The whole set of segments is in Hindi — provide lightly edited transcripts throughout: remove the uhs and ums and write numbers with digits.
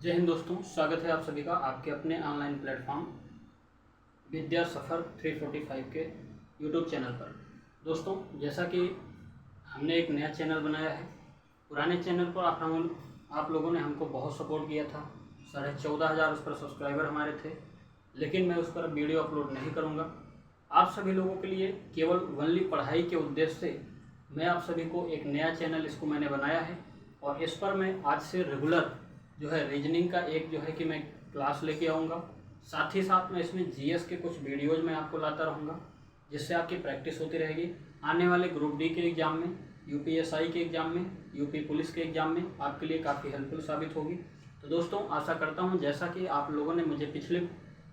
जय हिंद दोस्तों, स्वागत है आप सभी का आपके अपने ऑनलाइन प्लेटफॉर्म विद्या सफ़र 345 के यूट्यूब चैनल पर। दोस्तों, जैसा कि हमने एक नया चैनल बनाया है, पुराने चैनल पर आप लोगों ने हमको बहुत सपोर्ट किया था। 14,500 उस पर सब्सक्राइबर हमारे थे, लेकिन मैं उस पर वीडियो अपलोड नहीं करूँगा। आप सभी लोगों के लिए केवल ओनली पढ़ाई के उद्देश्य से मैं आप सभी को एक नया चैनल इसको मैंने बनाया है, और इस पर मैं आज से रेगुलर जो है रीजनिंग का एक जो है कि मैं क्लास लेके आऊँगा। साथ ही साथ में इसमें जीएस के कुछ वीडियोज़ मैं आपको लाता रहूँगा, जिससे आपकी प्रैक्टिस होती रहेगी। आने वाले ग्रुप डी के एग्ज़ाम में, यूपीएसआई के एग्ज़ाम में, यूपी पुलिस के एग्ज़ाम में आपके लिए काफ़ी हेल्पफुल साबित होगी। तो दोस्तों, आशा करता हूँ जैसा कि आप लोगों ने मुझे पिछले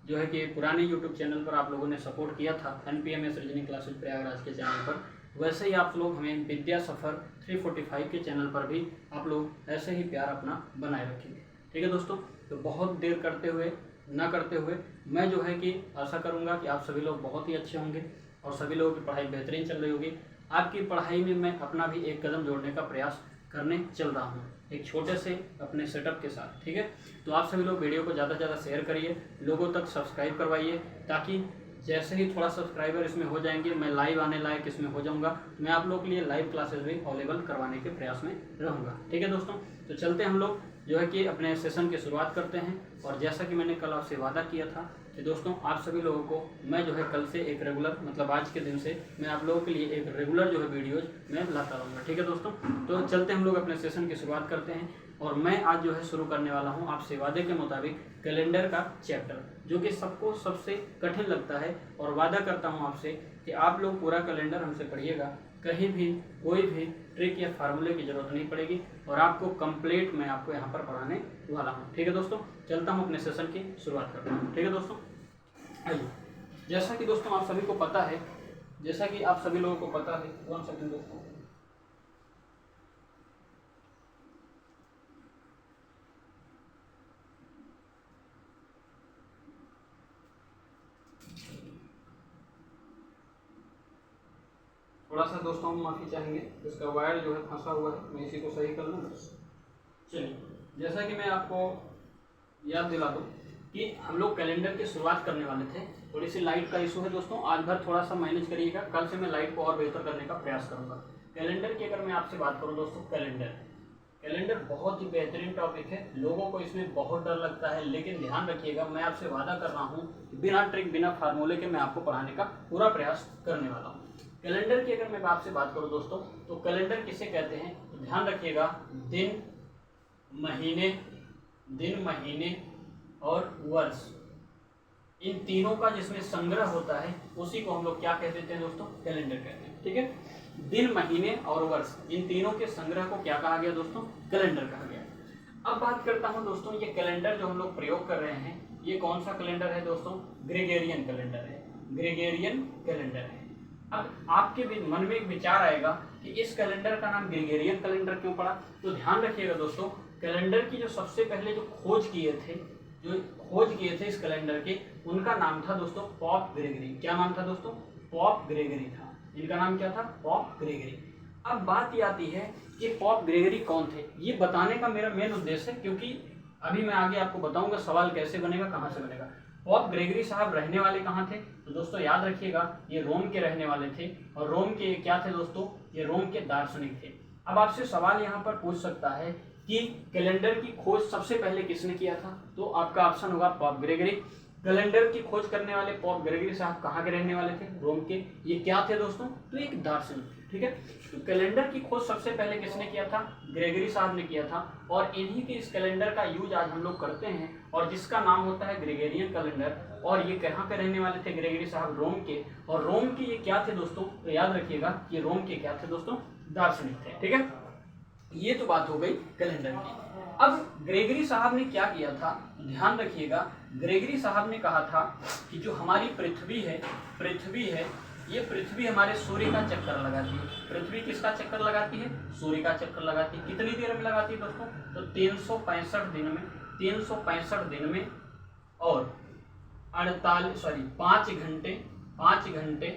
जो है कि पुराने यूट्यूब चैनल पर आप लोगों ने सपोर्ट किया था NPMS रीजनिंग क्लासेज प्रयागराज के चैनल पर, वैसे ही आप लोग हमें विद्या सफ़र 345 के चैनल पर भी आप लोग ऐसे ही प्यार अपना बनाए रखेंगे। ठीक है दोस्तों, तो बहुत देर करते हुए मैं जो है कि आशा करूंगा कि आप सभी लोग बहुत ही अच्छे होंगे और सभी लोगों की पढ़ाई बेहतरीन चल रही होगी। आपकी पढ़ाई में मैं अपना भी एक कदम जोड़ने का प्रयास करने चल रहा हूँ, एक छोटे से अपने सेटअप के साथ। ठीक है, तो आप सभी लोग वीडियो को ज़्यादा से ज़्यादा शेयर करिए, लोगों तक सब्सक्राइब करवाइए, ताकि जैसे ही थोड़ा सब्सक्राइबर इसमें हो जाएंगे, मैं लाइव आने लायक इसमें हो जाऊंगा, मैं आप लोगों के लिए लाइव क्लासेस भी अवेलेबल करवाने के प्रयास में रहूँगा। ठीक है दोस्तों, तो चलते हम लोग जो है कि अपने सेशन की शुरुआत करते हैं। और जैसा कि मैंने कल आपसे वादा किया था कि दोस्तों आप सभी लोगों को मैं जो है कल से एक रेगुलर, मतलब आज के दिन से मैं आप लोगों के लिए एक रेगुलर जो है वीडियोज़ मैं लाता रहूँगा। ठीक है दोस्तों, तो चलते हम लोग अपने सेशन की शुरुआत करते हैं। और मैं आज जो है शुरू करने वाला हूँ आपसे वादे के मुताबिक कैलेंडर का चैप्टर, जो कि सबको सबसे कठिन लगता है। और वादा करता हूँ आपसे कि आप लोग पूरा कैलेंडर हमसे पढ़िएगा, कहीं भी कोई भी ट्रिक या फार्मूले की जरूरत नहीं पड़ेगी, और आपको कंप्लीट मैं आपको यहाँ पर पढ़ाने वाला हूँ। ठीक है दोस्तों, चलता हूँ अपने सेशन की शुरुआत करता हूँ। ठीक है दोस्तों, आइए। जैसा कि दोस्तों आप सभी को पता है, जैसा कि आप सभी लोगों को पता है, 1 सेकंड दोस्तों, थोड़ा सा दोस्तों हम माफ़ी चाहेंगे, इसका वायर जो है फंसा हुआ है, मैं इसी को सही कर लूँ बस। चलिए, जैसा कि मैं आपको याद दिला दूँ कि हम लोग कैलेंडर की शुरुआत करने वाले थे। थोड़ी सी लाइट का इशू है दोस्तों, आज भर थोड़ा सा मैनेज करिएगा, कल से मैं लाइट को और बेहतर करने का प्रयास करूँगा। कैलेंडर की अगर मैं आपसे बात करूँ दोस्तों, कैलेंडर बहुत ही बेहतरीन टॉपिक है। लोगों को इसमें बहुत डर लगता है, लेकिन ध्यान रखिएगा, मैं आपसे वादा कर रहा हूँ कि बिना ट्रिक बिना फार्मूले के मैं आपको पढ़ाने का पूरा प्रयास करने वाला हूँ। कैलेंडर की अगर मैं आपसे बात करूं दोस्तों, तो कैलेंडर किसे कहते हैं, तो ध्यान रखिएगा, दिन महीने और वर्ष, इन तीनों का जिसमें संग्रह होता है उसी को हम लोग क्या कह देते हैं दोस्तों, कैलेंडर कहते हैं। ठीक है, दिन महीने और वर्ष, इन तीनों के संग्रह को क्या कहा गया दोस्तों, कैलेंडर कहा गया। अब बात करता हूं दोस्तों, ये कैलेंडर जो हम लोग प्रयोग कर रहे हैं, ये कौन सा कैलेंडर है दोस्तों, ग्रेगोरियन कैलेंडर है, ग्रेगोरियन कैलेंडर है। अब आपके मन में एक विचार आएगा कि इस कैलेंडर का नाम ग्रेगोरियन कैलेंडर क्यों पड़ा, तो ध्यान रखिएगा दोस्तों, कैलेंडर की जो सबसे पहले जो खोज किए थे इस कैलेंडर के, उनका नाम था दोस्तों पॉप ग्रेगरी। क्या नाम था दोस्तों, पॉप ग्रेगरी था। इनका नाम क्या था, पॉप ग्रेगरी। अब बात ये आती है कि पॉप ग्रेगरी कौन थे, ये बताने का मेरा मेन उद्देश्य है, क्योंकि अभी मैं आगे आपको बताऊंगा सवाल कैसे बनेगा, कहाँ से बनेगा। पॉप ग्रेगरी साहब रहने वाले कहाँ थे, तो दोस्तों याद रखिएगा, ये रोम के रहने वाले थे। और रोम के क्या थे दोस्तों, ये रोम के दार्शनिक थे। अब आपसे सवाल यहाँ पर पूछ सकता है कि कैलेंडर की खोज सबसे पहले किसने किया था, तो आपका ऑप्शन होगा पॉप ग्रेगरी। कैलेंडर की खोज करने वाले पॉप ग्रेगरी साहब कहाँ के रहने वाले थे, रोम के। ये क्या थे दोस्तों, तो एक दार्शनिक थे। ठीक है, तो कैलेंडर की खोज सबसे पहले किसने किया था, ग्रेगरी साहब ने किया था। और इन्हीं के इस कैलेंडर का यूज आज हम लोग करते हैं, और जिसका नाम होता है ग्रेगोरियन कैलेंडर। और ये कहाँ के रहने वाले थे ग्रेगरी साहब, रोम के। और रोम के ये क्या थे दोस्तों, तो याद रखिएगा, ये रोम के क्या थे दोस्तों, दार्शनिक थे। ठीक है, ये तो बात हो गई कैलेंडर की। अब ग्रेगरी साहब ने क्या किया था, ध्यान रखिएगा, ग्रेगरी साहब ने कहा था कि जो हमारी पृथ्वी है, ये पृथ्वी हमारे सूर्य का चक्कर लगाती है। पृथ्वी किसका चक्कर लगाती है, सूर्य का चक्कर लगाती है। कितनी देर में लगाती है दोस्तों, तो 365 दिन में, 365 दिन में, और 5 घंटे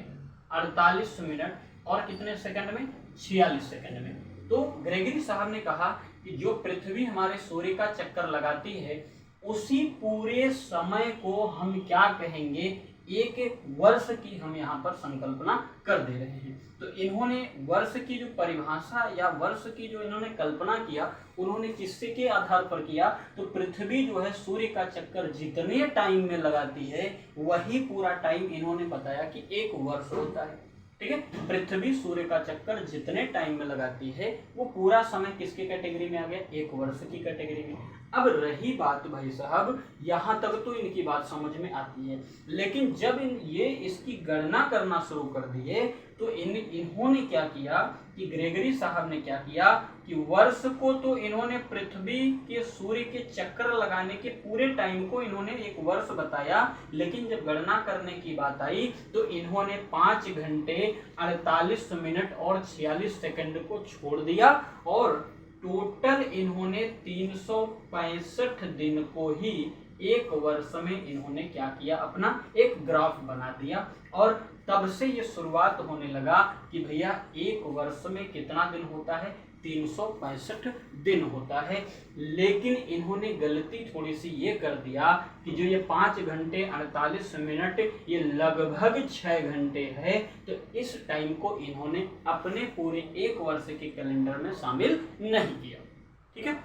48 मिनट और कितने सेकंड में, 46 सेकंड में। तो ग्रेगरी साहब ने कहा कि जो पृथ्वी हमारे सूर्य का चक्कर लगाती है उसी पूरे समय को हम क्या कहेंगे, एक एक वर्ष की हम यहाँ पर संकल्पना कर दे रहे हैं। तो इन्होंने वर्ष की जो परिभाषा या वर्ष की जो इन्होंने कल्पना किया, उन्होंने किससे के आधार पर किया, तो पृथ्वी जो है सूर्य का चक्कर जितने टाइम में लगाती है वही पूरा टाइम इन्होंने बताया कि एक वर्ष होता है। ठीक है, पृथ्वी सूर्य का चक्कर जितने टाइम में लगाती है वो पूरा समय किसके कैटेगरी में आ गया, एक वर्ष की कैटेगरी में। अब रही बात भाई साहब, यहाँ तक तो इनकी बात समझ में आती है, लेकिन जब ये इसकी गणना करना शुरू कर दिए तो इन्होंने क्या किया कि ग्रेगरी साहब ने क्या किया कि वर्ष को तो इन्होंने पृथ्वी के सूर्य के चक्कर लगाने के पूरे टाइम को इन्होंने एक वर्ष बताया, लेकिन जब गणना करने की बात आई तो इन्होंने 5 घंटे 48 मिनट और 46 सेकंड को छोड़ दिया और टोटल इन्होंने 365 दिन को ही एक वर्ष में इन्होंने क्या किया, अपना एक ग्राफ बना दिया। और तब से ये शुरुआत होने लगा कि भैया एक वर्ष में कितना दिन होता है, 365 दिन होता है। लेकिन इन्होंने गलती थोड़ी सी ये कर दिया कि जो ये 5 घंटे 48 मिनट ये लगभग 6 घंटे है, तो इस टाइम को इन्होंने अपने पूरे एक वर्ष के कैलेंडर में शामिल नहीं किया। ठीक है,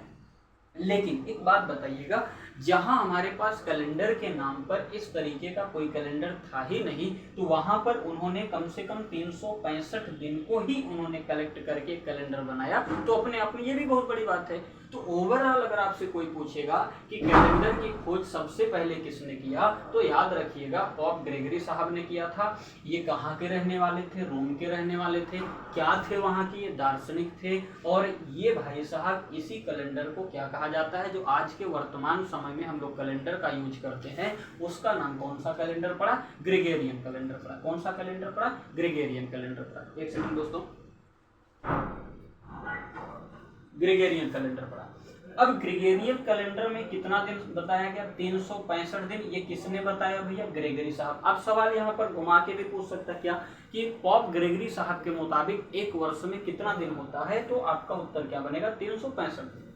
लेकिन एक बात बताइएगा, जहां हमारे पास कैलेंडर के नाम पर इस तरीके का कोई कैलेंडर था ही नहीं, तो वहां पर उन्होंने कम से कम 365 दिन को ही उन्होंने कलेक्ट करके कैलेंडर बनाया, तो अपने आप में ये भी बहुत बड़ी बात है। तो ओवरऑल अगर आपसे कोई पूछेगा कि कैलेंडर की खोज सबसे पहले किसने किया, तो याद रखिएगा पॉप ग्रेगरी साहब ने किया था। ये कहाँ के रहने वाले थे, रोम के रहने वाले थे। क्या थे वहाँ की, ये दार्शनिक थे। और ये भाई साहब इसी कैलेंडर को क्या कहा जाता है, जो आज के वर्तमान समय में हम लोग कैलेंडर का यूज करते हैं, उसका नाम कौन सा कैलेंडर पड़ा, ग्रेगोरियन कैलेंडर पड़ा। कौन सा कैलेंडर पड़ा, ग्रेगोरियन कैलेंडर पड़ा। एक सेकंड दोस्तों, ग्रेगोरियन कैलेंडर पड़ा। अब ग्रेगोरियन कैलेंडर में कितना दिन बताया गया, 365 दिन। ये किसने बताया भैया, ग्रेगरी साहब। अब सवाल यहाँ पर घुमा के भी पूछ सकता क्या कि पॉप ग्रेगरी साहब के मुताबिक एक वर्ष में कितना दिन होता है, तो आपका उत्तर क्या बनेगा, 365 दिन।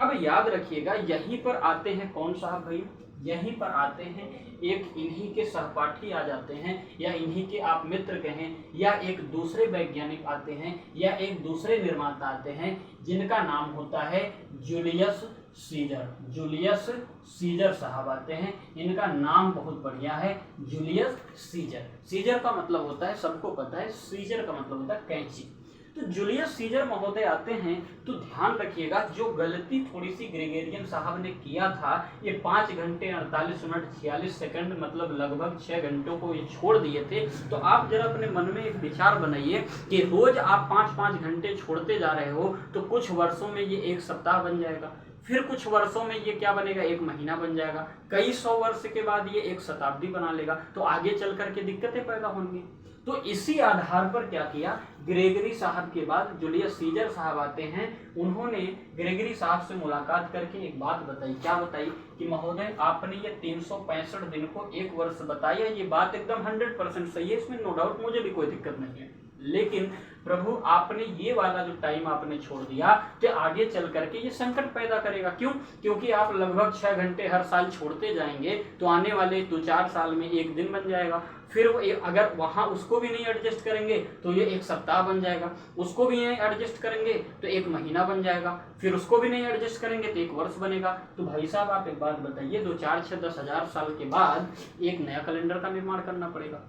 अब याद रखिएगा यहीं पर आते हैं कौन साहब भाई, यहीं पर आते हैं एक इन्हीं के सहपाठी आ जाते हैं, या इन्हीं के आप मित्र कहें, या एक दूसरे वैज्ञानिक आते हैं, या एक दूसरे निर्माता आते हैं, जिनका नाम होता है जूलियस सीजर। जूलियस सीजर साहब आते हैं, इनका नाम बहुत बढ़िया है, जूलियस सीजर। सीजर का मतलब होता है, सबको पता है, सीजर का मतलब होता है कैंची। तो जूलियस सीजर महोदय आते हैं, तो ध्यान रखिएगा जो गलती थोड़ी सी ग्रेगोरियन साहब ने किया था, ये 5 घंटे 48 मिनट 46 सेकंड मतलब लगभग 6 घंटों को ये छोड़ दिए थे। तो आप जरा अपने मन में एक विचार बनाइए कि रोज आप 5-5 घंटे छोड़ते जा रहे हो, तो कुछ वर्षों में ये एक सप्ताह बन जाएगा, फिर कुछ वर्षों में ये क्या बनेगा, एक महीना बन जाएगा, कई 100 वर्ष के बाद ये एक शताब्दी बना लेगा, तो आगे चल करके दिक्कतें पैदा होंगी। तो इसी आधार पर क्या किया, ग्रेगरी साहब के बाद जूलियस सीजर साहब आते हैं, उन्होंने ग्रेगरी साहब से मुलाकात करके एक बात बताई। क्या बताई कि महोदय आपने ये 365 दिन को एक वर्ष बताया, ये बात एकदम 100% सही है, इसमें नो डाउट, मुझे भी कोई दिक्कत नहीं है, लेकिन प्रभु आपने ये वाला जो टाइम आपने छोड़ दिया, तो आगे चल करके ये संकट पैदा करेगा। क्यों, क्योंकि आप लगभग 6 घंटे हर साल छोड़ते जाएंगे, तो आने वाले 2-4 साल में एक दिन बन जाएगा, फिर अगर वहां उसको भी नहीं एडजस्ट करेंगे तो ये एक सप्ताह बन जाएगा, उसको भी नहीं एडजस्ट करेंगे तो एक महीना बन जाएगा, फिर उसको भी नहीं एडजस्ट करेंगे तो एक वर्ष बनेगा। तो भाई साहब आप एक बात बताइए, 2, 4, 6, 10 हजार साल के बाद एक नया कैलेंडर का निर्माण करना पड़ेगा।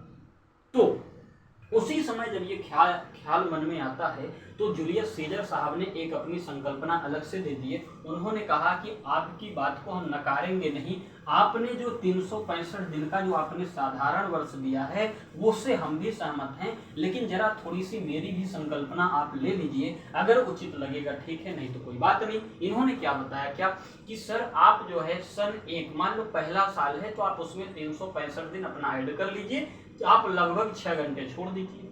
तो उसी समय जब ये ख्याल मन में आता है, तो जूलियस सीजर साहब ने एक अपनी संकल्पना अलग से दे दी है। उन्होंने कहा कि आपकी बात को हम नकारेंगे नहीं, आपने जो 365 दिन का जो आपने साधारण वर्ष दिया है उससे हम भी सहमत हैं, लेकिन जरा थोड़ी सी मेरी भी संकल्पना आप ले लीजिए, अगर उचित लगेगा ठीक है, नहीं तो कोई बात नहीं। इन्होंने क्या बताया, क्या कि सर आप जो है सन 1 मान लो पहला साल है, तो आप उसमें 365 दिन अपना ऐड कर लीजिए, आप लगभग 6 घंटे छोड़ दीजिए,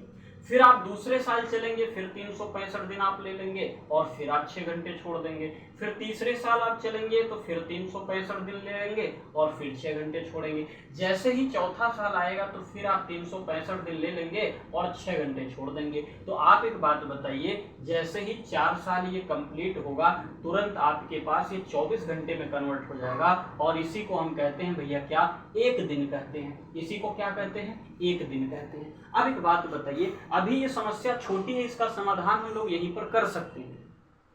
फिर आप दूसरे साल चलेंगे, फिर 365 दिन आप ले लेंगे और फिर आप 6 घंटे छोड़ देंगे। फिर तीसरे साल आप चलेंगे तो फिर 365 दिन ले लेंगे और फिर 6 घंटे छोड़ेंगे। जैसे ही चौथा साल आएगा तो फिर आप 365 दिन ले लेंगे और 6 घंटे छोड़ देंगे। तो आप एक बात बताइए, जैसे ही 4 साल ये कंप्लीट होगा तुरंत आपके पास ये 24 घंटे में कन्वर्ट हो जाएगा और इसी को हम कहते हैं भैया क्या, एक दिन कहते हैं। इसी को क्या कहते हैं, एक दिन कहते हैं। अब एक बात बताइए, अभी ये समस्या छोटी है, इसका समाधान हम लोग यहीं पर कर सकते हैं,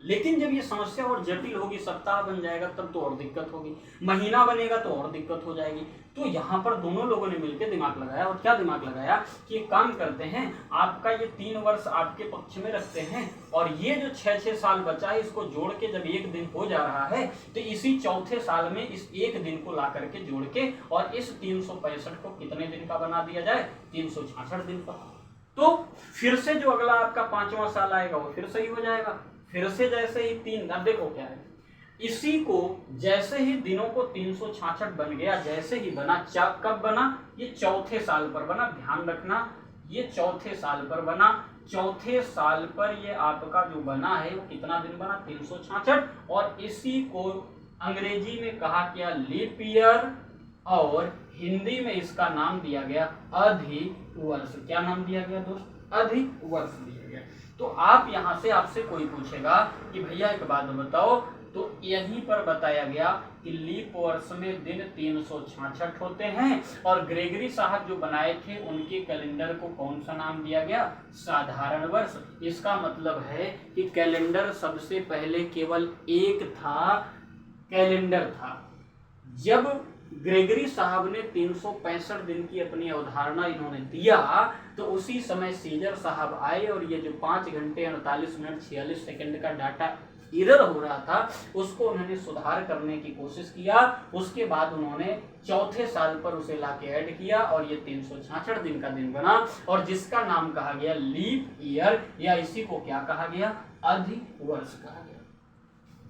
लेकिन जब ये समस्या और जटिल होगी, सप्ताह बन जाएगा तब तो और दिक्कत होगी, महीना बनेगा तो और दिक्कत हो जाएगी। तो यहाँ पर दोनों लोगों ने मिलकर दिमाग लगाया, और क्या दिमाग लगाया कि एक काम करते हैं, आपका ये 3 वर्ष आपके पक्ष में रखते हैं और ये जो 6-6 साल बचा है इसको जोड़ के जब एक दिन हो जा रहा है तो इसी चौथे साल में इस एक दिन को ला करके जोड़ के और इस 365 को कितने दिन का बना दिया जाए, 366 दिन का। तो फिर से जो अगला आपका 5वां साल आएगा वो फिर सही हो जाएगा। फिर से जैसे ही 3, अब देखो क्या है, इसी को जैसे ही दिनों को 366 बन गया, जैसे ही बना, कब बना, ये चौथे साल पर बना। ध्यान रखना, ये चौथे साल पर बना। चौथे साल पर ये आपका जो बना है वो कितना दिन बना, 366। और इसी को अंग्रेजी में कहा गया लीप ईयर और हिंदी में इसका नाम दिया गया अधिवर्ष। क्या नाम दिया गया दोस्त, अधिवर्ष दिया गया। तो आप यहाँ से, आपसे कोई पूछेगा कि भैया एक बात बताओ, तो यहीं पर बताया गया कि लीप वर्ष में दिन 366 होते हैं और ग्रेगरी साहब जो बनाए थे उनके कैलेंडर को कौन सा नाम दिया गया, साधारण वर्ष। इसका मतलब है कि कैलेंडर सबसे पहले केवल एक था, कैलेंडर था। जब ग्रेगरी साहब ने 365 दिन की अपनी अवधारणा इन्होंने दिया तो उसी समय सीजर साहब आए और ये जो 5 घंटे 48 मिनट 46 सेकंड का डाटा एरर हो रहा था उसको उन्होंने सुधार करने की कोशिश किया। उसके बाद उन्होंने चौथे साल पर उसे लाके ऐड किया और ये 366 दिन का दिन बना और जिसका नाम कहा गया लीप ईयर, या इसी को क्या कहा गया, अधिवर्ष कहा गया।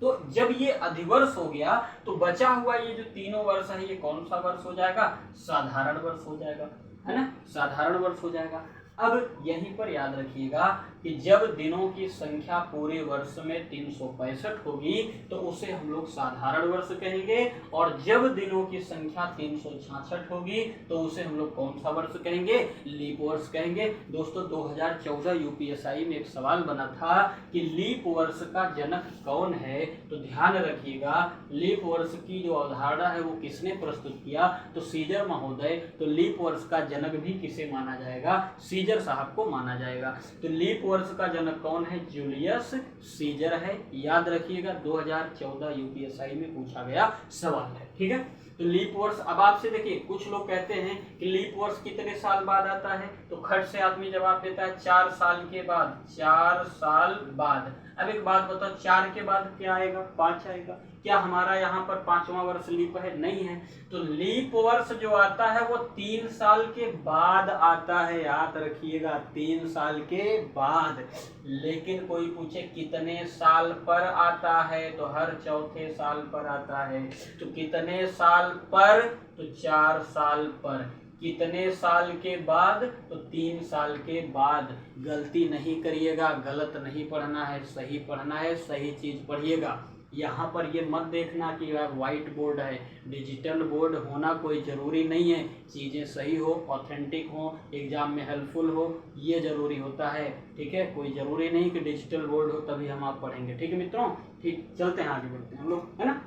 तो जब ये अधिवर्ष हो गया तो बचा हुआ ये जो तीनों वर्ष है ये कौन सा वर्ष हो जाएगा, साधारण वर्ष हो जाएगा, है ना, साधारण वर्ष हो जाएगा। अब यहीं पर याद रखिएगा कि जब दिनों की संख्या पूरे वर्ष में 365 होगी तो उसे हम लोग साधारण वर्ष कहेंगे और जब दिनों की संख्या 366 होगी तो उसे हम लोग कौन सा वर्ष कहेंगे, लीप वर्ष कहेंगे। दोस्तों 2014 यूपीएसआई में एक सवाल बना था कि लीप वर्ष का जनक कौन है, तो ध्यान रखिएगा लीप वर्ष की जो अवधारणा है वो किसने प्रस्तुत किया, तो सीजर महोदय। तो लीप वर्ष का जनक भी किसे माना जाएगा, सीजर साहब को माना जाएगा। तो लीप वर्ष का जनक कौन है, जूलियस सीजर है। याद रखिएगा 2014 यूपीएसआई में पूछा गया सवाल है, ठीक है। तो लीप वर्ष, अब आपसे देखिए कुछ लोग कहते हैं कि लीप वर्ष कितने साल बाद आता है, तो खट से आदमी जवाब देता है 4 साल के बाद, 4 साल बाद। अब एक बात बताओ, 4 के बाद क्या आएगा, 5 आएगा। क्या हमारा यहाँ पर 5वां वर्ष लीप है, नहीं है। तो लीप वर्ष जो आता है वो 3 साल के बाद आता है, याद रखिएगा 3 साल के बाद। लेकिन कोई पूछे कितने साल पर आता है, तो हर चौथे साल पर आता है। तो कितने साल पर, तो 4 साल पर। कितने साल के बाद, तो 3 साल के बाद। गलती नहीं करिएगा, गलत नहीं पढ़ना है, सही पढ़ना है, सही चीज पढ़िएगा। यहाँ पर ये मत देखना कि व्हाइट बोर्ड है, डिजिटल बोर्ड होना कोई ज़रूरी नहीं है। चीज़ें सही हो, ऑथेंटिक हो, एग्जाम में हेल्पफुल हो, ये ज़रूरी होता है, ठीक है। कोई ज़रूरी नहीं कि डिजिटल बोर्ड हो तभी हम आप पढ़ेंगे, ठीक है मित्रों। ठीक, चलते हैं आगे बढ़ते हैं हम लोग, है ना।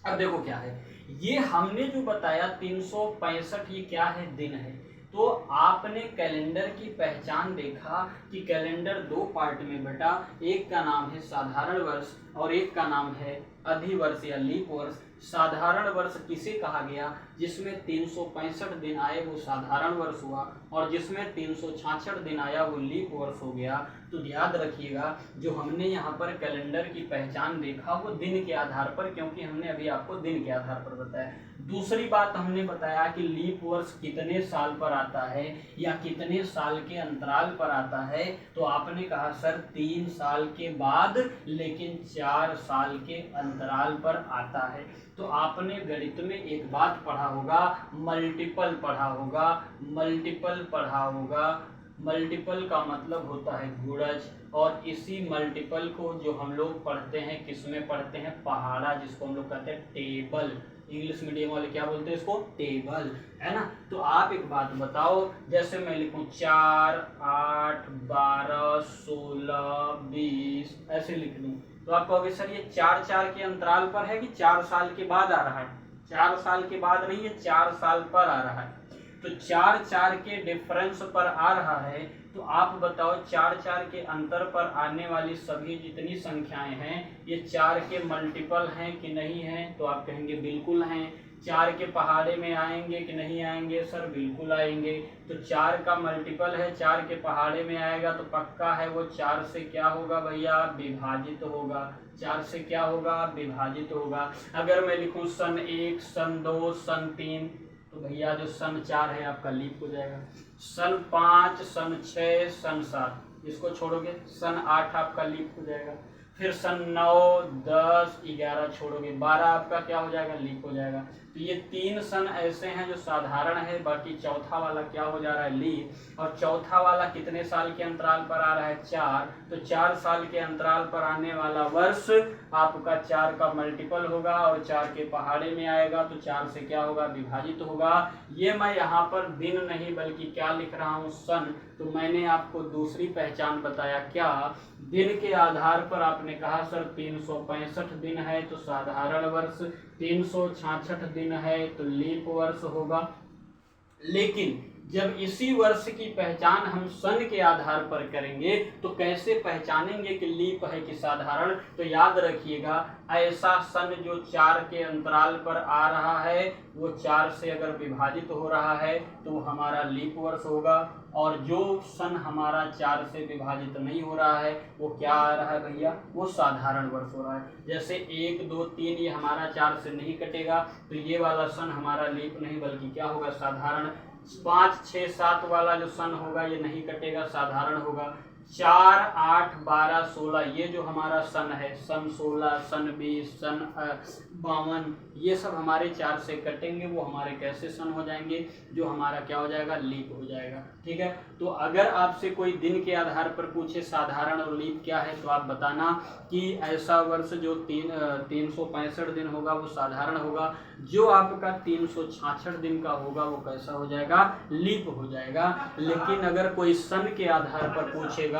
अब देखो क्या है, ये हमने जो बताया 365 ये क्या है, दिन है। तो आपने कैलेंडर की पहचान देखा कि कैलेंडर 2 पार्ट में बटा, एक का नाम है साधारण वर्ष और एक का नाम है अधिवर्ष या लीप वर्ष। साधारण वर्ष किसे कहा गया, जिसमें 365 दिन आए वो साधारण वर्ष हुआ और जिसमें 366 दिन आया वो लीप वर्ष हो गया। तो याद रखिएगा जो हमने यहाँ पर कैलेंडर की पहचान देखा वो दिन के आधार पर, क्योंकि हमने अभी आपको दिन के आधार पर बताया। दूसरी बात हमने बताया कि लीप वर्ष कितने साल पर आता है या कितने साल के अंतराल पर आता है, तो आपने कहा सर 3 साल के बाद, लेकिन 4 साल के अंतराल पर आता है। तो आपने गणित में एक बात पढ़ा होगा, मल्टीपल पढ़ा होगा, मल्टीपल पढ़ा होगा। मल्टीपल का मतलब होता है गुणज, और इसी मल्टीपल को जो हम लोग पढ़ते हैं किस में पढ़ते हैं, पहाड़ा, जिसको हम लोग कहते हैं टेबल। इंग्लिश मीडियम वाले क्या बोलते हैं इसको, टेबल, है ना। तो आप एक बात बताओ, जैसे मैं लिखूं 4, 8, 12, 16, 20 ऐसे लिख दूं, तो आप कहोगे सर ये 4 के अंतराल पर है कि 4 साल के बाद आ रहा है। 4 साल के बाद नहीं है, 4 साल पर आ रहा है। तो 4 के डिफरेंस पर आ रहा है। तो आप बताओ 4 के अंतर पर आने वाली सभी जितनी संख्याएं हैं ये 4 के मल्टीपल हैं कि नहीं हैं, तो आप कहेंगे बिल्कुल हैं। 4 के पहाड़े में आएंगे कि नहीं आएंगे, सर बिल्कुल आएंगे। तो 4 का मल्टीपल है, 4 के पहाड़े में आएगा तो पक्का है वो 4 से क्या होगा भैया, विभाजित होगा। 4 से क्या होगा, विभाजित होगा। अगर मैं लिखूं सन 1, सन 2, सन 3, तो भैया जो सन 4 है आपका लीप हो जाएगा। सन 5, सन 6, सन 7 इसको छोड़ोगे, सन 8 आपका लीप हो जाएगा। फिर सन 9, 10, 11 छोड़ोगे, 12 आपका क्या हो जाएगा, लीप हो जाएगा। तो ये 3 सन ऐसे हैं जो साधारण है, बाकी चौथा वाला क्या हो जा रहा है, लीप। और चौथा वाला कितने साल के अंतराल पर आ रहा है, 4। तो 4 साल के अंतराल पर आने वाला वर्ष आपका 4 का मल्टीपल होगा और 4 के पहाड़े में आएगा तो 4 से क्या होगा, विभाजित होगा। ये मैं यहाँ पर दिन नहीं बल्कि क्या लिख रहा हूँ, सन। तो मैंने आपको दूसरी पहचान बताया, क्या, दिन के आधार पर आपने कहा सर 365 दिन है तो साधारण वर्ष, 366 दिन है तो लीप वर्ष होगा। लेकिन जब इसी वर्ष की पहचान हम सन के आधार पर करेंगे तो कैसे पहचानेंगे कि लीप है कि साधारण, तो याद रखिएगा ऐसा सन जो 4 के अंतराल पर आ रहा है वो 4 से अगर विभाजित हो रहा है तो वो हमारा लीप वर्ष होगा, और जो सन हमारा 4 से विभाजित नहीं हो रहा है वो क्या आ रहा है भैया, वो साधारण वर्ष हो रहा है। जैसे 1, 2, 3 ये हमारा 4 से नहीं कटेगा तो ये वाला सन हमारा लीप नहीं बल्कि क्या होगा, साधारण। 5, 6, 7 वाला जो सन होगा ये नहीं कटेगा, साधारण होगा। 4, 8, 12, 16 ये जो हमारा सन है, सन 16, सन 20, सन 52 ये सब हमारे 4 से कटेंगे, वो हमारे कैसे सन हो जाएंगे, जो हमारा क्या हो जाएगा, लीप हो जाएगा। ठीक है। तो अगर आपसे कोई दिन के आधार पर पूछे साधारण और लीप क्या है तो आप बताना कि ऐसा वर्ष जो 365 दिन होगा वो साधारण होगा, जो आपका 366 दिन का होगा वो कैसा हो जाएगा, लीप हो जाएगा। लेकिन अगर कोई सन के आधार पर पूछेगा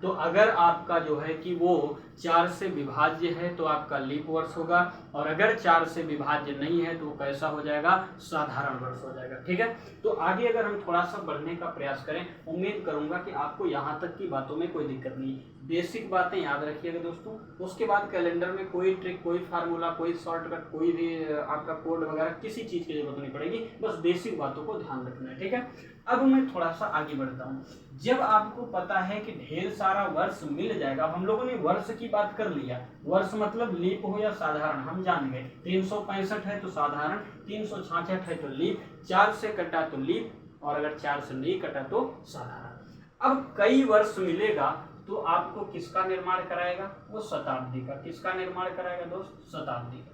तो अगर आपका जो है कि वो 4 से विभाज्य है तो आपका लीप वर्ष होगा, और अगर 4 से विभाज्य नहीं है तो वो कैसा हो जाएगा, साधारण वर्ष हो जाएगा। ठीक है। तो आगे अगर हम थोड़ा सा बढ़ने का प्रयास करें, उम्मीद करूंगा कि आपको यहाँ तक की बातों में कोई दिक्कत नहीं। बेसिक बातें याद रखिएगा दोस्तों, उसके बाद कैलेंडर में कोई ट्रिक, कोई फार्मूला, कोई शॉर्टकट, कोई भी आपका कोड वगैरह किसी चीज़ की जरूरत नहीं पड़ेगी, बस बेसिक बातों को ध्यान रखना है। ठीक है। अब मैं थोड़ा सा आगे बढ़ता हूँ। जब आपको पता है कि ढेर सारा वर्ष मिल जाएगा, हम लोगों ने वर्ष की बात कर लिया, वर्ष मतलब लीप हो या साधारण हम जान गए। 365 है तो साधारण, 366 है तो लीप, 4 से कटा तो लीप, और अगर 4 से नहीं कटा तो साधारण। अब कई वर्ष मिलेगा तो आपको किसका निर्माण कराएगा, वो शताब्दी का। किसका निर्माण कराएगा दोस्त, शताब्दी का।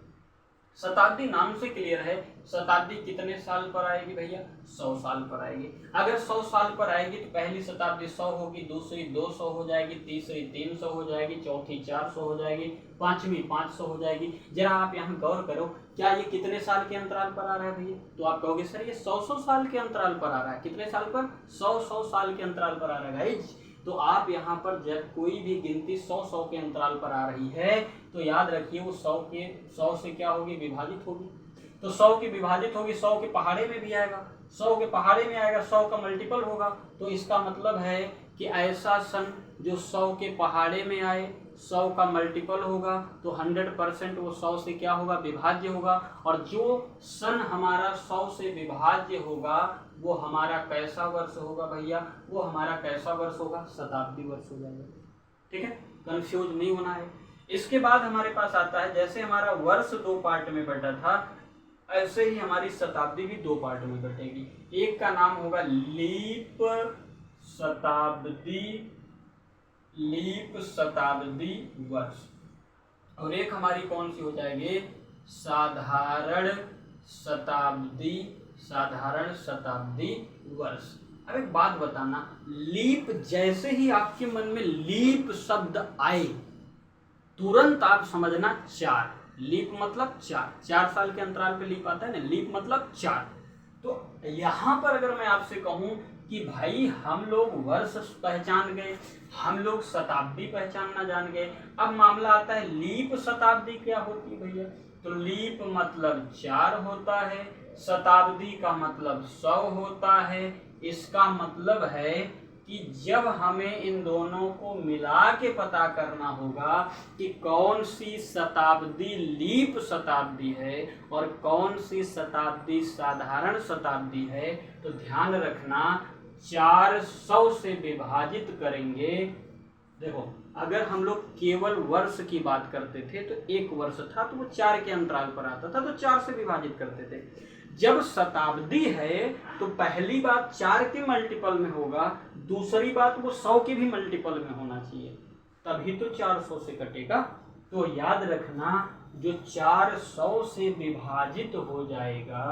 शताब्दी नाम से क्लियर है, शताब्दी कितने साल पर आएगी भैया, 100 साल पर आएगी। अगर 100 साल पर आएगी तो पहली शताब्दी 100 होगी, दूसरी 200 हो जाएगी, तीसरी 300 हो जाएगी, चौथी 400 हो जाएगी, पांचवी 500 हो जाएगी। जरा आप यहाँ गौर करो, क्या ये कितने साल के अंतराल पर आ रहा है भैया, तो आप कहोगे सर ये 100 साल के अंतराल पर आ रहा है। कितने साल पर, 100 साल के अंतराल पर आ रहा है गाइज। तो आप यहाँ पर जब कोई भी गिनती 100 के अंतराल पर आ रही है तो याद रखिए वो 100 से क्या होगी, विभाजित होगी। तो 100 की विभाजित होगी, 100 के पहाड़े में भी आएगा, 100 के पहाड़े में आएगा, 100 का मल्टीपल होगा। तो इसका मतलब है कि ऐसा सन जो 100 के पहाड़े में आए, 100 का मल्टीपल होगा तो 100% वो 100 से क्या होगा, विभाज्य होगा। और जो सन हमारा 100 से विभाज्य होगा वो हमारा कैसा वर्ष होगा भैया, वो हमारा कैसा वर्ष होगा, शताब्दी वर्ष हो जाएगा। ठीक है, कंफ्यूज नहीं होना है। इसके बाद हमारे पास आता है, जैसे हमारा वर्ष 2 पार्ट में बटा था ऐसे ही हमारी शताब्दी भी 2 पार्ट में बटेगी। एक का नाम होगा लीप शताब्दी, लीप शताब्दी वर्ष, और एक हमारी कौन सी हो जाएगी, साधारण शताब्दी, साधारण शताब्दी वर्ष। अब एक बात बताना, लीप जैसे ही आपके मन में लीप शब्द आए तुरंत आप समझना 4, लीप मतलब 4 साल के अंतराल पे लीप आता है ना, लीप मतलब 4। तो यहाँ पर अगर मैं आपसे कहूँ कि भाई हम लोग वर्ष पहचान गए, हम लोग शताब्दी पहचानना जान गए, अब मामला आता है लीप शताब्दी क्या होती है भैया। तो लीप मतलब 4 होता है, शताब्दी का मतलब 100 होता है। इसका मतलब है कि जब हमें इन दोनों को मिला के पता करना होगा कि कौन सी शताब्दी लीप शताब्दी है और कौन सी शताब्दी साधारण शताब्दी है, तो ध्यान रखना 400 से विभाजित करेंगे। देखो अगर हम लोग केवल वर्ष की बात करते थे तो एक वर्ष था तो वो 4 के अंतराल पर आता था तो 4 से विभाजित करते थे। जब शताब्दी है तो पहली बात 4 के मल्टीपल में होगा, दूसरी बात वो 100 के भी मल्टीपल में होना चाहिए, तभी तो 400 से कटेगा। तो याद रखना जो 400 से विभाजित हो जाएगा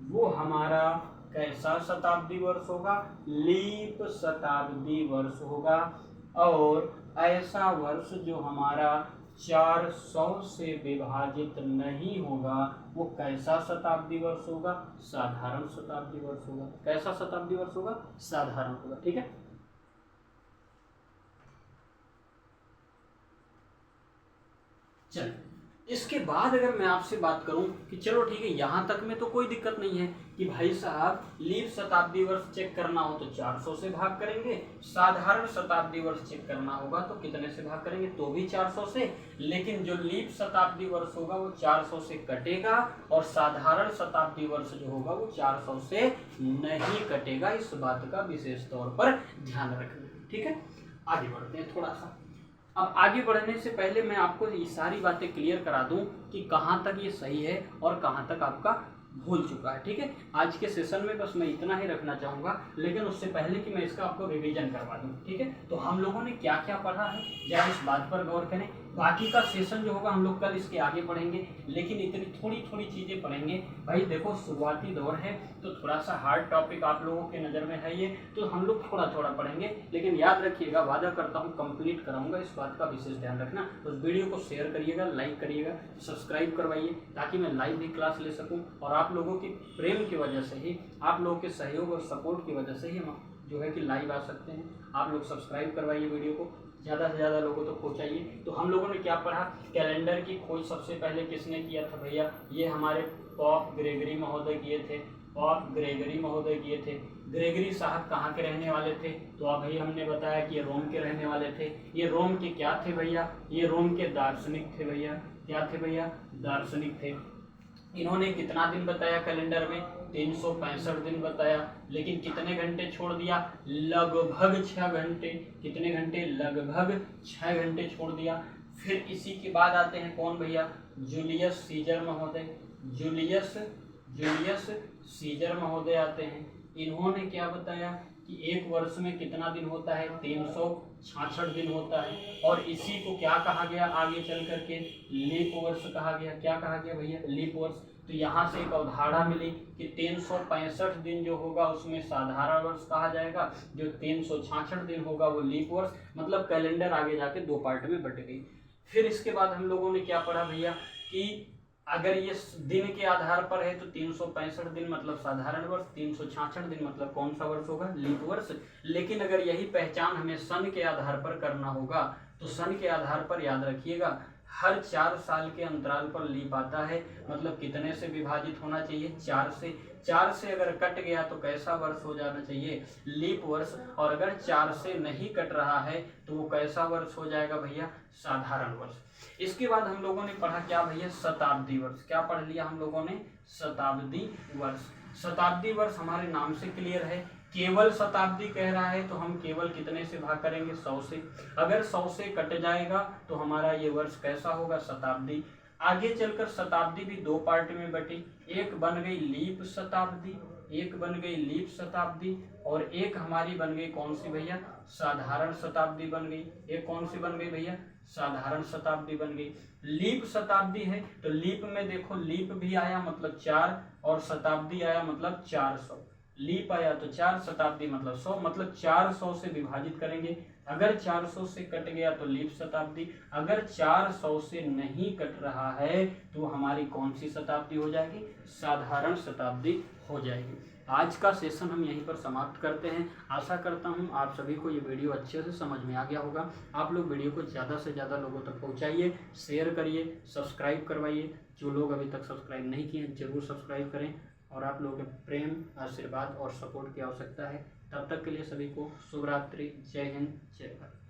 वो हमारा कैसा शताब्दी वर्ष होगा, लीप शताब्दी वर्ष होगा। और ऐसा वर्ष जो हमारा 400 से विभाजित नहीं होगा वो कैसा शताब्दी वर्ष होगा, साधारण शताब्दी वर्ष होगा। कैसा शताब्दी वर्ष होगा, साधारण होगा। ठीक है, चलो इसके बाद अगर मैं आपसे बात करूं कि चलो ठीक है यहां तक में तो कोई दिक्कत नहीं है कि भाई साहब लीप शताब्दी वर्ष चेक करना हो तो 400 से भाग करेंगे, साधारण शताब्दी वर्ष चेक करना होगा तो कितने से भाग करेंगे, तो भी 400 से। लेकिन जो लीप शताब्दी वर्ष होगा वो 400 से कटेगा और साधारण शताब्दी वर्ष जो होगा वो 400 से नहीं कटेगा। इस बात का विशेष तौर पर ध्यान रखना। ठीक है, आगे बढ़ते हैं थोड़ा सा। अब आगे बढ़ने से पहले मैं आपको ये सारी बातें क्लियर करा दूं कि कहाँ तक ये सही है और कहाँ तक आपका भूल चुका है। ठीक है, आज के सेशन में बस मैं इतना ही रखना चाहूँगा, लेकिन उससे पहले कि मैं इसका आपको रिवीजन करवा दूँ। ठीक है, तो हम लोगों ने क्या क्या पढ़ा है जरा इस बात पर गौर करें। बाकी का सेशन जो होगा हम लोग कल इसके आगे पढ़ेंगे, लेकिन इतनी थोड़ी थोड़ी चीज़ें पढ़ेंगे। भाई देखो शुरुआती दौर है तो थोड़ा सा हार्ड टॉपिक आप लोगों के नज़र में है ये, तो हम लोग थोड़ा थोड़ा पढ़ेंगे, लेकिन याद रखिएगा वादा करता हूँ कंप्लीट कराऊंगा, इस बात का विशेष ध्यान रखना। उस वीडियो को शेयर करिएगा, लाइक करिएगा, सब्सक्राइब करवाइए ताकि मैं लाइव भी क्लास ले सकूँ। और आप लोगों की प्रेम की वजह से ही, आप लोगों के सहयोग और सपोर्ट की वजह से ही हम जो है कि लाइव आ सकते हैं। आप लोग सब्सक्राइब करवाइए, वीडियो को ज़्यादा से ज़्यादा लोगों तक पहुँचाइए। तो हम लोगों ने क्या पढ़ा, कैलेंडर की खोज सबसे पहले किसने किया था भैया, ये हमारे पॉप ग्रेगरी महोदय किए थे। पॉप ग्रेगरी महोदय किए थे। ग्रेगरी साहब कहाँ के रहने वाले थे, तो अब भाई हमने बताया कि ये रोम के रहने वाले थे। ये रोम के क्या थे भैया, ये रोम के दार्शनिक थे भैया। क्या थे भैया, दार्शनिक थे। इन्होंने कितना दिन बताया कैलेंडर में, 365 दिन बताया, लेकिन कितने घंटे छोड़ दिया, लगभग 6 घंटे। कितने घंटे, लगभग 6 घंटे छोड़ दिया। फिर इसी के बाद आते हैं कौन भैया, जूलियस सीजर महोदय। जूलियस सीजर महोदय आते हैं। इन्होंने क्या बताया कि एक वर्ष में कितना दिन होता है, 366 दिन होता है। और इसी को क्या कहा गया आगे चल करके, लीप वर्ष कहा गया। क्या कहा गया भैया, लीप वर्ष। तो यहाँ से एक अवधारणा मिली कि 365 दिन जो होगा उसमें साधारण वर्ष कहा जाएगा, जो 366 दिन होगा वो लीप वर्ष। मतलब कैलेंडर आगे जाके 2 पार्ट में बट गई। फिर इसके बाद हम लोगों ने क्या पढ़ा भैया कि अगर ये दिन के आधार पर है तो 365 दिन मतलब साधारण वर्ष, 366 दिन मतलब कौन सा वर्ष होगा, लीप वर्ष। लेकिन अगर यही पहचान हमें सन के आधार पर करना होगा तो सन के आधार पर याद रखिएगा हर 4 साल के अंतराल पर लीप आता है। मतलब कितने से विभाजित होना चाहिए, 4 से। 4 से अगर कट गया तो कैसा वर्ष हो जाना चाहिए, लीप वर्ष। और अगर 4 से नहीं कट रहा है तो वो कैसा वर्ष हो जाएगा भैया, साधारण वर्ष। इसके बाद हम लोगों ने पढ़ा क्या भैया, शताब्दी वर्ष। क्या पढ़ लिया हम लोगों ने, शताब्दी वर्ष। शताब्दी वर्ष हमारे नाम से क्लियर है, केवल शताब्दी कह रहा है तो हम केवल कितने से भाग करेंगे, 100 से। अगर 100 से कट जाएगा तो हमारा ये वर्ष कैसा होगा, शताब्दी। आगे चलकर शताब्दी भी 2 पार्ट में बटी, एक बन गई लीप शताब्दी, एक बन गई लीप शताब्दी, और एक हमारी बन गई कौन सी भैया, साधारण शताब्दी बन गई। एक कौन सी बन गई भैया, साधारण शताब्दी बन गई। लीप शताब्दी है तो लीप में देखो लीप भी आया मतलब 4 और शताब्दी आया मतलब 400। लीप आया तो 4 शताब्दी मतलब 100, मतलब 400 से विभाजित करेंगे। अगर 400 से कट गया तो लीप शताब्दी, अगर 400 से नहीं कट रहा है तो हमारी कौन सी शताब्दी हो जाएगी? साधारण शताब्दी हो जाएगी। आज का सेशन हम यहीं पर समाप्त करते हैं। आशा करता हूं आप सभी को ये वीडियो अच्छे से समझ में आ गया होगा। आप लोग वीडियो को ज़्यादा से ज़्यादा लोगों तक पहुंचाइए, शेयर करिए, सब्सक्राइब करवाइए। जो लोग अभी तक सब्सक्राइब नहीं किए हैं जरूर सब्सक्राइब करें, और आप लोगों के प्रेम, आशीर्वाद और सपोर्ट की आवश्यकता है। तब तक के लिए सभी को शुभ रात्रि। जय हिंद, जय भारत।